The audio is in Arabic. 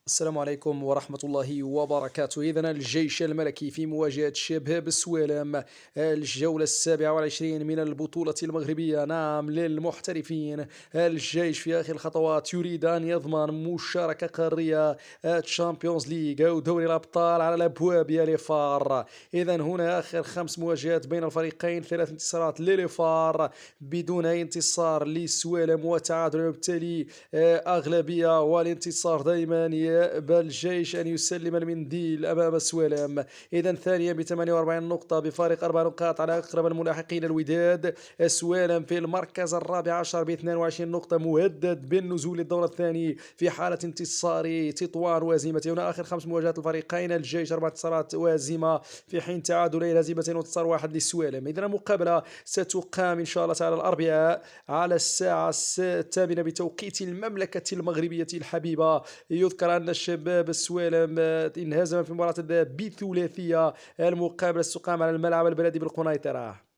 السلام عليكم ورحمة الله وبركاته. إذن الجيش الملكي في مواجهة شباب السوالم، الجولة 27 من البطولة المغربية، نعم للمحترفين. الجيش في آخر الخطوات يريد أن يضمن مشاركة قارية، تشامبيونز ليج أو دوري الأبطال على الأبواب يا ليفار. إذن هنا آخر 5 مواجهات بين الفريقين، 3 انتصارات لليفار بدون أي انتصار للسوالم وتعادل، وبالتالي أغلبية، والانتصار دائما يأبى الجيش أن يسلم المنديل أمام السوالم. إذا ثانيا ب 48 نقطة بفارق 4 نقاط على أقرب الملاحقين الوداد. السوالم في المركز الرابع عشر ب 22 نقطة، مهدد بالنزول للدور الثاني في حالة انتصار تطوان وهزيمته. هنا آخر 5 مواجهات الفريقين، الجيش 4 انتصارات وهزيمة، في حين تعادلين هزيمتين وانتصار واحد للسوالم. إذا المقابلة ستقام إن شاء الله تعالى الأربعاء على الساعة 8 بتوقيت المملكة المغربية الحبيبة. يذكر أن الشباب السوالم انهزم في مباراة الذهاب بثلاثية. المقابلة ستقام على الملعب البلدي بالقنيطرة.